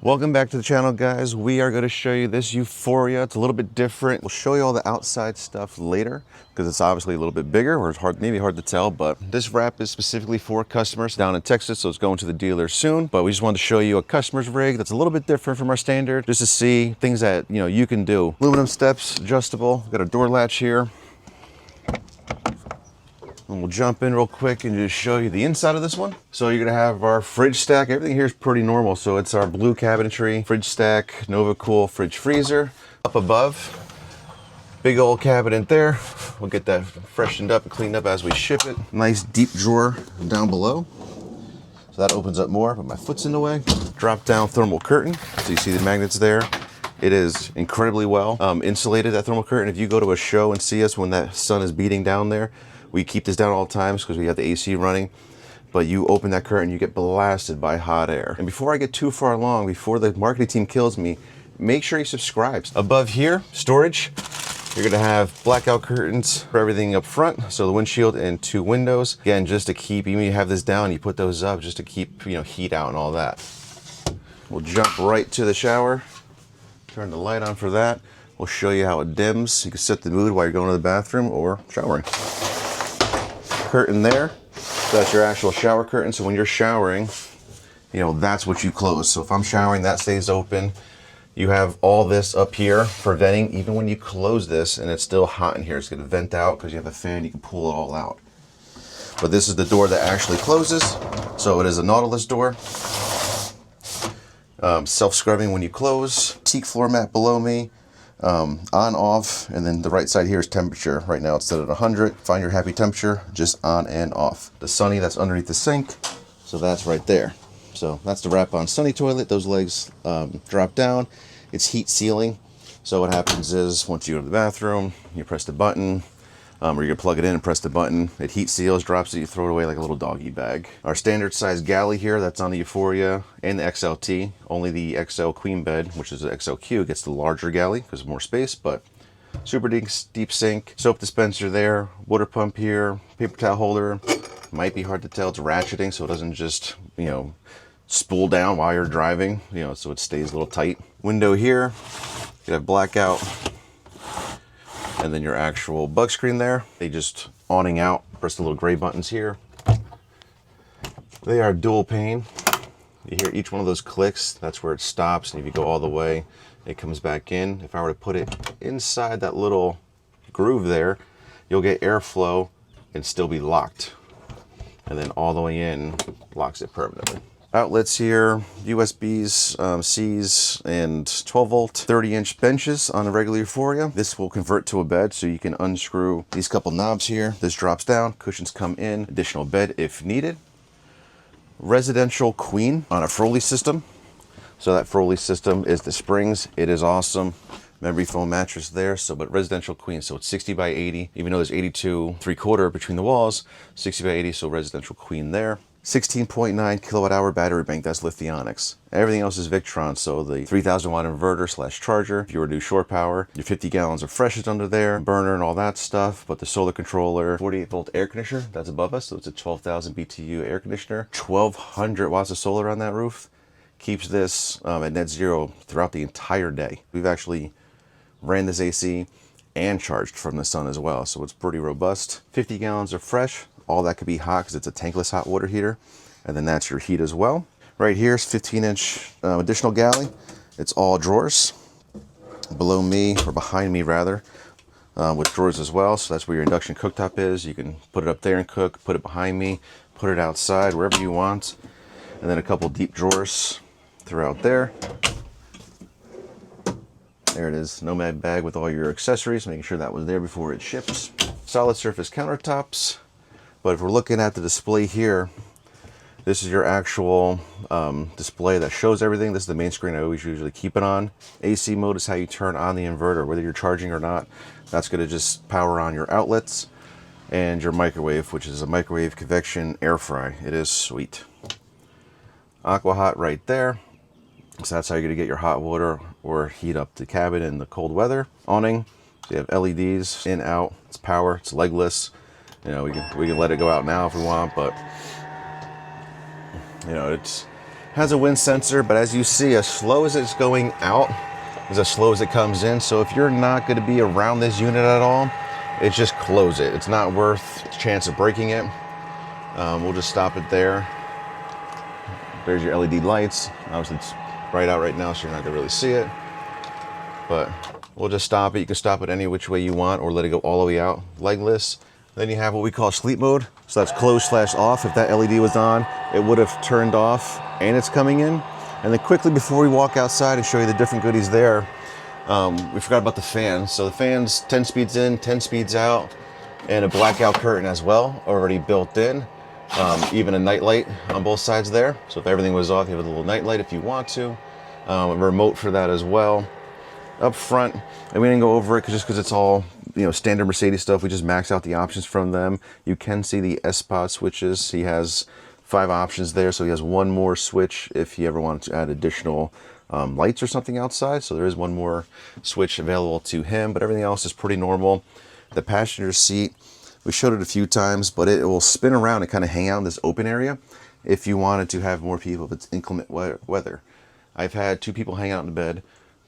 Welcome back to the channel, guys. We are going to show you this Euphoria. It's a little bit different. We'll show you all the outside stuff later because it's obviously a little bit bigger, or it's maybe hard to tell, but this wrap is specifically for customers down in Texas, so it's going to the dealer soon. But we just wanted to show you a customer's rig that's a little bit different from our standard, just to see things that you can do. Aluminum steps, adjustable. Got a door latch here. And we'll jump in real quick and just show you the inside of this one. So you're gonna have our fridge stack. Everything here is pretty normal. So it's our blue cabinetry, fridge stack, Nova Cool fridge freezer. Up above, big old cabinet there. We'll get that freshened up and cleaned up as we ship it. Nice deep drawer down below. So that opens up more, but my foot's in the way. Drop down thermal curtain. So you see the magnets there. It is incredibly well insulated, that thermal curtain. If you go to a show and see us when that sun is beating down there, we keep this down all the times because we have the AC running, but you open that curtain, you get blasted by hot air. And before I get too far along, before the marketing team kills me, make sure you subscribe. Above here, storage, you're gonna have blackout curtains for everything up front. So the windshield and 2 windows. Again, just to keep, even when you have this down, you put those up just to keep, heat out and all that. We'll jump right to the shower. Turn the light on for that. We'll show you how it dims. You can set the mood while you're going to the bathroom or showering. Curtain there, so that's your actual shower curtain. So when you're showering, that's what you close. So if I'm showering, that stays open. You have all this up here for venting. Even when you close this and it's still hot in here, it's going to vent out because you have a fan, you can pull it all out. But this is the door that actually closes. So it is a Nautilus door. Self-scrubbing when you close. Teak floor mat below me. On, off, and then the right side here is temperature. Right now it's set at 100. Find your happy temperature, just on and off. The Sunny, that's underneath the sink, so that's right there. So that's the wrap on Sunny toilet. Those legs drop down. It's heat sealing. So what happens is once you go to the bathroom, you press the button, or you can plug it in and press the button. It heat seals, drops it, you throw it away like a little doggy bag. Our standard size galley here, that's on the Euphoria and the XLT. Only the XL queen bed, which is the XLQ, gets the larger galley because of more space, but super deep sink. Soap dispenser there, water pump here, paper towel holder. Might be hard to tell, it's ratcheting so it doesn't just, spool down while you're driving, so it stays a little tight. Window here, you have blackout. And then your actual bug screen there. They just awning out. Press the little gray buttons here. They are dual pane. You hear each one of those clicks. That's where it stops. And if you go all the way, it comes back in. If I were to put it inside that little groove there, you'll get airflow and still be locked. And then all the way in, locks it permanently. Outlets here, USBs, C's, and 12 volt 30-inch benches on a regular Euphoria. This will convert to a bed, so you can unscrew these couple knobs here. This drops down, cushions come in, additional bed if needed. Residential queen on a Froley system. So that Froley system is the springs. It is awesome. Memory foam mattress there, but residential queen, so it's 60 by 80. Even though there's 82 3/4 between the walls, 60 by 80, so residential queen there. 16.9 kilowatt hour battery bank, that's Lithionics. Everything else is Victron, so the 3000 watt inverter / charger. If you were to do shore power, your 50 gallons of fresh is under there, burner and all that stuff, but the solar controller, 48 volt air conditioner, that's above us, so it's a 12,000 BTU air conditioner. 1200 watts of solar on that roof. Keeps this at net zero throughout the entire day. We've actually ran this AC and charged from the sun as well, so it's pretty robust. 50 gallons of fresh. All that could be hot because it's a tankless hot water heater. And then that's your heat as well. Right here is 15-inch additional galley. It's all drawers. Below me, or behind me rather, with drawers as well. So that's where your induction cooktop is. You can put it up there and cook, put it behind me, put it outside, wherever you want. And then a couple deep drawers throughout there. There it is, Nomad bag with all your accessories, making sure that was there before it ships. Solid surface countertops. But if we're looking at the display here, this is your actual display that shows everything. This is the main screen I always usually keep it on. AC mode is how you turn on the inverter, whether you're charging or not. That's going to just power on your outlets and your microwave, which is a microwave convection air fry. It is sweet. Aqua hot right there. So that's how you're going to get your hot water or heat up the cabin in the cold weather. Awning. You have LEDs in, out. It's power. It's legless. We can let it go out now if we want, but it Has a wind sensor, but as you see, as slow as it's going out is as slow as it comes in. So if you're not going to be around this unit at all, it's just close it. It's not worth the chance of breaking it. We'll just stop it there. There's your LED lights. Obviously it's bright out right now, so you're not gonna really see it. But we'll just stop it. You can stop it any which way you want or let it go all the way out, legless. Then you have what we call sleep mode. So that's close/off. If that LED was on, it would have turned off and it's coming in. And then quickly before we walk outside and show you the different goodies there, we forgot about the fan. So the fan's 10 speeds in, 10 speeds out, and a blackout curtain as well, already built in. Even a night light on both sides there. So if everything was off, you have a little night light if you want to. A remote for that as well. Up front, and we didn't go over it just because it's all, you know, standard Mercedes stuff. We just maxed out the options from them. You can see the S-Pod switches. He has 5 options there, so he has one more switch if he ever wanted to add additional lights or something outside. So there is one more switch available to him, but everything else is pretty normal. The passenger seat, we showed it a few times, but it will spin around and kind of hang out in this open area if you wanted to have more people if it's inclement weather. I've had 2 people hang out in the bed,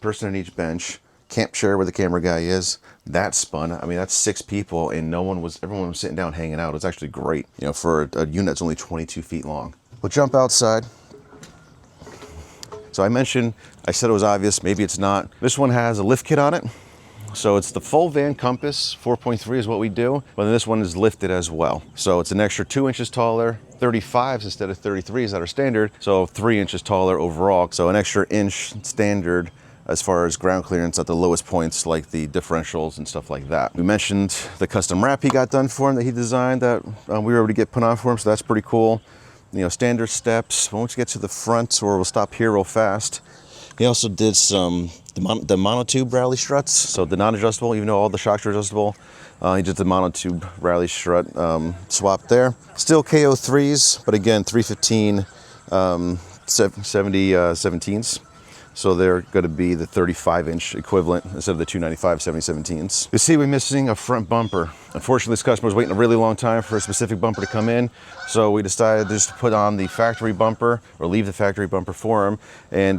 person on each bench, can't share where the camera guy is. That spun. I mean, that's 6 people and everyone was sitting down hanging out. It's actually great, you know, for a unit that's only 22 feet long. We'll jump outside. So I said it was obvious, maybe it's not. This one has a lift kit on it. So it's the full van compass, 4.3 is what we do, but then this one is lifted as well. So it's an extra 2 inches taller, 35s instead of 33s that are standard, so 3 inches taller overall. So an extra inch standard as far as ground clearance at the lowest points, like the differentials and stuff like that. We mentioned the custom wrap he got done for him that he designed that we were able to get put on for him, so that's pretty cool. You know, standard steps. Once you get to the front, or we'll stop here real fast. He also did the monotube rally struts, so the non-adjustable, even though all the shocks are adjustable. He did the monotube rally strut swap there. Still KO3s, but again, 315 17s. So they're going to be the 35-inch equivalent instead of the 295 7017s. You see we're missing a front bumper. Unfortunately, this customer was waiting a really long time for a specific bumper to come in, so we decided just to put on the factory bumper, or leave the factory bumper for him, and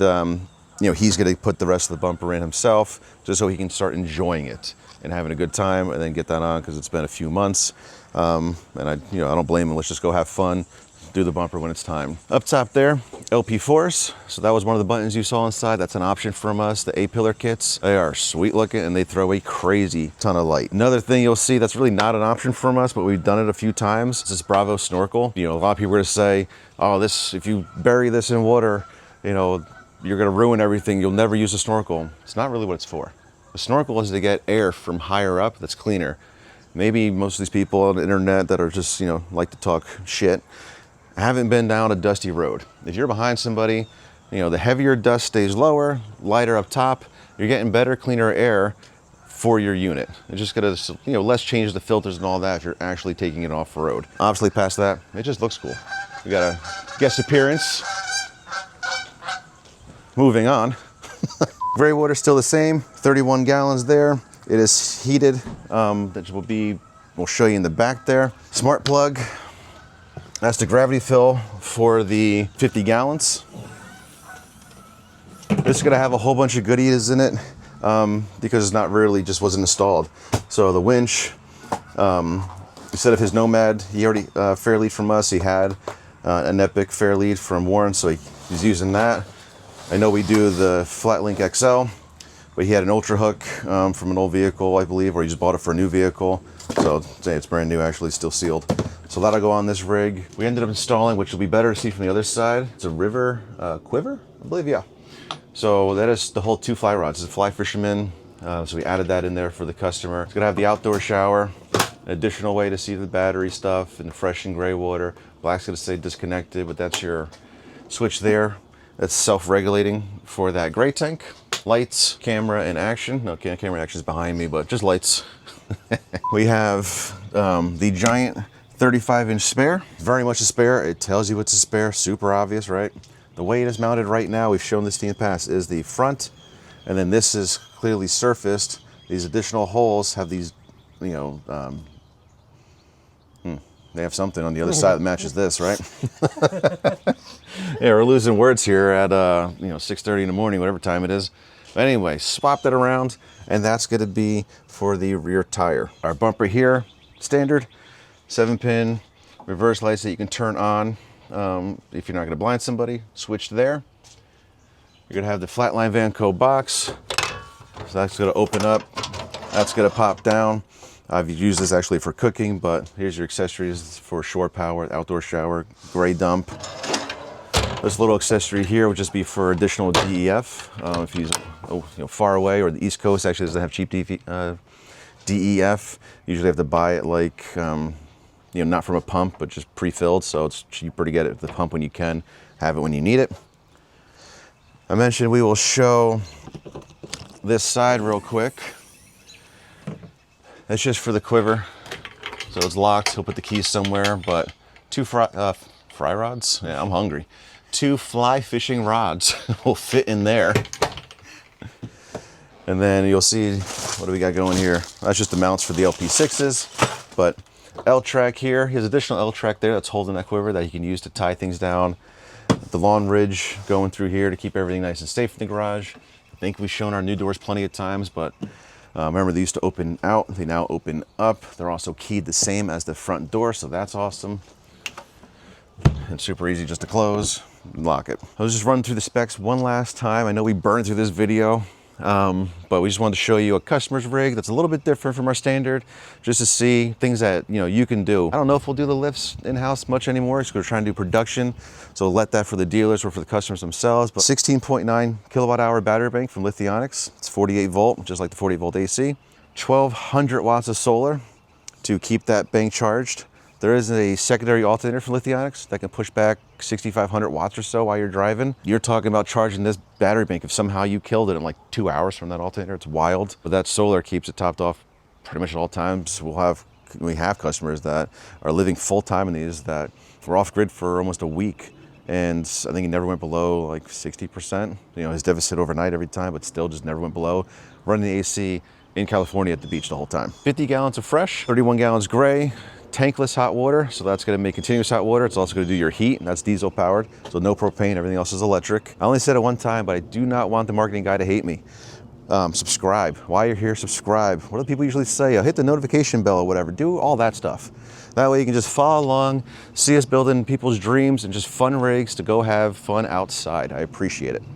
you know, he's going to put the rest of the bumper in himself just so he can start enjoying it and having a good time, and then get that on because it's been a few months. And I don't blame him. Let's just go have fun, do the bumper when it's time. Up top there, LP force. So that was one of the buttons you saw inside. That's an option from us. The A-pillar kits, they are sweet looking and they throw a crazy ton of light. Another thing you'll see that's really not an option from us, but we've done it a few times, is this Bravo snorkel. You know, a lot of people are gonna say, oh, if you bury this in water, you know, you're gonna ruin everything. You'll never use a snorkel. It's not really what it's for. The snorkel is to get air from higher up that's cleaner. Maybe most of these people on the internet that are just, you know, like to talk shit, haven't been down a dusty road. If you're behind somebody, you know, the heavier dust stays lower, lighter up top, you're getting better, cleaner air for your unit. It's just gonna, you know, less change the filters and all that if you're actually taking it off road. Obviously past that, it just looks cool. We got a guest appearance. Moving on. Gray water still the same, 31 gallons there. It is heated, we'll show you in the back there. Smart plug. That's the gravity fill for the 50 gallons. This is gonna have a whole bunch of goodies in it because it's not really, just wasn't installed. So the winch, instead of his Nomad, he already, fair lead from us, he had an Epic fair lead from Warren, so he's using that. I know we do the Flatlink XL, but he had an Ultra Hook from an old vehicle, I believe, or he just bought it for a new vehicle. So say it's brand new, actually still sealed. So that'll go on this rig. We ended up installing, which will be better to see from the other side. It's a river quiver, I believe, yeah. So that is the whole 2 fly rods. It's a fly fisherman, so we added that in there for the customer. It's gonna have the outdoor shower, an additional way to see the battery stuff and the fresh and gray water. Black's gonna stay disconnected, but that's your switch there. That's self-regulating for that gray tank. Lights, camera, and action. No, camera and action is behind me, but just lights. We have the giant 35-inch spare. Very much a spare. It tells you it's a spare. Super obvious, right? The way it is mounted right now, we've shown this to you in the past, is the front, and then this is clearly surfaced. These additional holes have these, you know, they have something on the other side that matches this, right? Yeah, we're losing words here at 6:30 in the morning, whatever time it is. But anyway, swap that around, and that's going to be for the rear tire. Our bumper here, standard 7-pin reverse lights that you can turn on if you're not going to blind somebody. Switch there. You're going to have the Flatline Vanco box, so that's going to open up. That's going to pop down. I've used this actually for cooking, but here's your accessories for shore power, outdoor shower, gray dump. This little accessory here would just be for additional DEF. If you're far away, or the East Coast actually doesn't have cheap DEF. Usually have to buy it like, not from a pump, but just pre-filled. So it's cheaper to get it at the pump when you can, have it when you need it. I mentioned we will show this side real quick. That's just for the quiver. So it's locked. He'll put the keys somewhere, but 2 fry rods. Yeah, I'm hungry. 2 fly fishing rods will fit in there. And then you'll see, what do we got going here? That's just the mounts for the LP6s, but L-track here. He has additional L-track there that's holding that quiver that you can use to tie things down. The lawn ridge going through here to keep everything nice and safe in the garage. I think we've shown our new doors plenty of times, but remember, they used to open out. They now open up. They're also keyed the same as the front door, so that's awesome. And super easy just to close and lock it. I'll just run through the specs one last time. I know we burned through this video, but we just wanted to show you a customer's rig that's a little bit different from our standard, just to see things that you can do. I don't know if we'll do the lifts in-house much anymore, because we're trying to do production, so we'll let that for the dealers or for the customers themselves. But 16.9 kilowatt hour battery bank from Lithionics. It's 48 volt, just like the 48 volt AC. 1200 watts of solar to keep that bank charged. There is a secondary alternator from Lithionics that can push back 6,500 watts or so while you're driving. You're talking about charging this battery bank if somehow you killed it in like 2 hours from that alternator. It's wild. But that solar keeps it topped off pretty much at all times. We have customers that are living full time in these that were off grid for almost a week. And I think he never went below like 60%. His deficit overnight every time, but still just never went below. Running the AC in California at the beach the whole time. 50 gallons of fresh, 31 gallons gray. Tankless hot water, so that's going to make continuous hot water. It's also going to do your heat, and that's diesel powered, so no propane, everything else is electric. I only said it one time, but I do not want the marketing guy to hate me. Subscribe. While you're here, subscribe. What do people usually say? Hit the notification bell or whatever. Do all that stuff. That way you can just follow along, see us building people's dreams and just fun rigs to go have fun outside. I appreciate it.